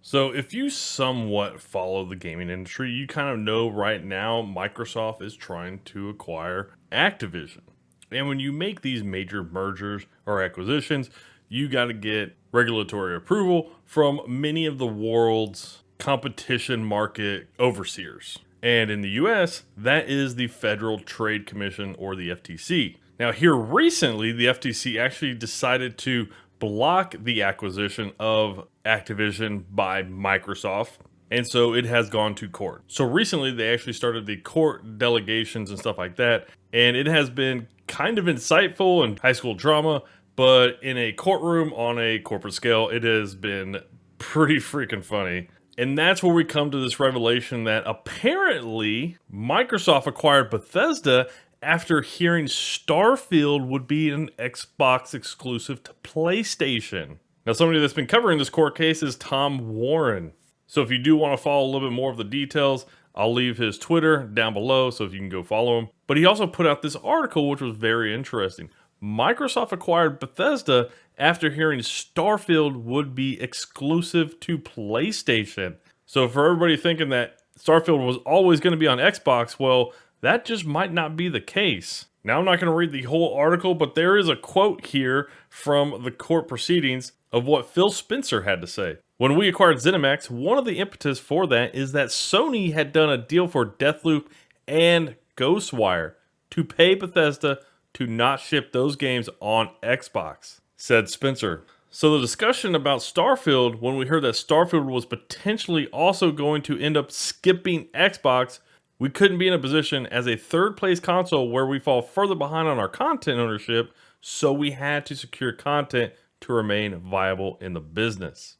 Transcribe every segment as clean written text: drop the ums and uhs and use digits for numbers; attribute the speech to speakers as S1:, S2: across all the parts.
S1: So if you somewhat follow the gaming industry, you kind of know right now Microsoft is trying to acquire Activision. And when you make these major mergers or acquisitions, you got to get regulatory approval from many of the world's competition market overseers. And in the US, that is the Federal Trade Commission, or the FTC. Now, here recently, the FTC actually decided to block the acquisition of Activision by Microsoft, and so it has gone to court. So recently, they actually started the court delegations and stuff like that, and it has been kind of insightful and high school drama, but in a courtroom on a corporate scale, it has been pretty freaking funny. And that's where we come to this revelation that apparently Microsoft acquired Bethesda after hearing Starfield would be an Xbox exclusive to PlayStation. Now, somebody that's been covering this court case is Tom Warren. So if you do want to follow a little bit more of the details, I'll leave his Twitter down below so if you can go follow him. But he also put out this article, which was very interesting. Microsoft acquired Bethesda after hearing Starfield would be exclusive to PlayStation. So for everybody thinking that Starfield was always going to be on Xbox, well, that just might not be the case. Now, I'm not going to read the whole article, but there is a quote here from the court proceedings of what Phil Spencer had to say. When we acquired ZeniMax, one of the impetus for that is that Sony had done a deal for Deathloop and Ghostwire to pay Bethesda to not ship those games on Xbox, said Spencer. So the discussion about Starfield, when we heard that Starfield was potentially also going to end up skipping Xbox, we couldn't be in a position as a third place console where we fall further behind on our content ownership, so we had to secure content to remain viable in the business.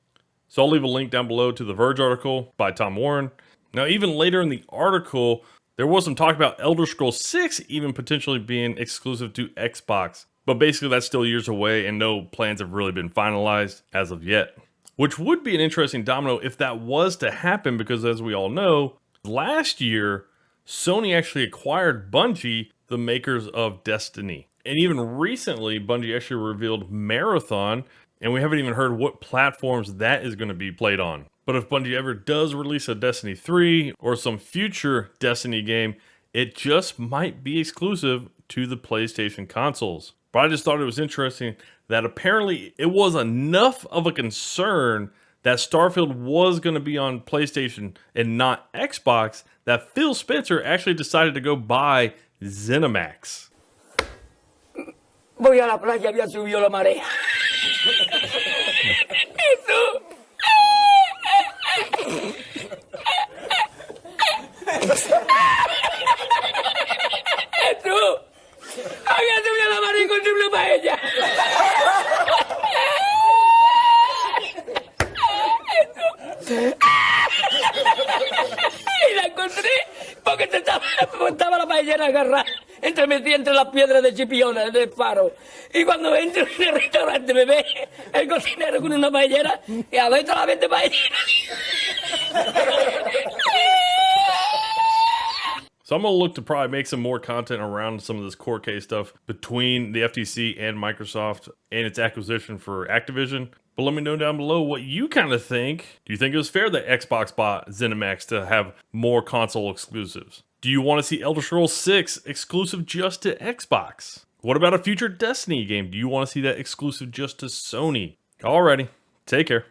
S1: So I'll leave a link down below to the Verge article by Tom Warren. Now, even later in the article, there was some talk about Elder Scrolls 6 even potentially being exclusive to Xbox. But basically that's still years away and no plans have really been finalized as of yet. Which would be an interesting domino if that was to happen, because as we all know, last year, Sony actually acquired Bungie, the makers of Destiny. And even recently, Bungie actually revealed Marathon, and we haven't even heard what platforms that is going to be played on. But if Bungie ever does release a Destiny 3 or some future Destiny game, it just might be exclusive to the PlayStation consoles. But I just thought it was interesting that apparently it was enough of a concern that Starfield was going to be on PlayStation and not Xbox that Phil Spencer actually decided to go buy ZeniMax.
S2: Voy a la playa, ya subió la marea. Había subido la marea con triple paella. Y la encontré porque estaba la paellera agarrada metida entre las piedras de Chipiona del faro. Y cuando entro en el restaurante me ve el cocinero con una paellera y a ver solamente paellera.
S1: So I'm going to look to probably make some more content around some of this court case stuff between the FTC and Microsoft and its acquisition for Activision. But let me know down below what you kind of think. Do you think it was fair that Xbox bought ZeniMax to have more console exclusives? Do you want to see Elder Scrolls 6 exclusive just to Xbox? What about a future Destiny game? Do you want to see that exclusive just to Sony? Alrighty, take care.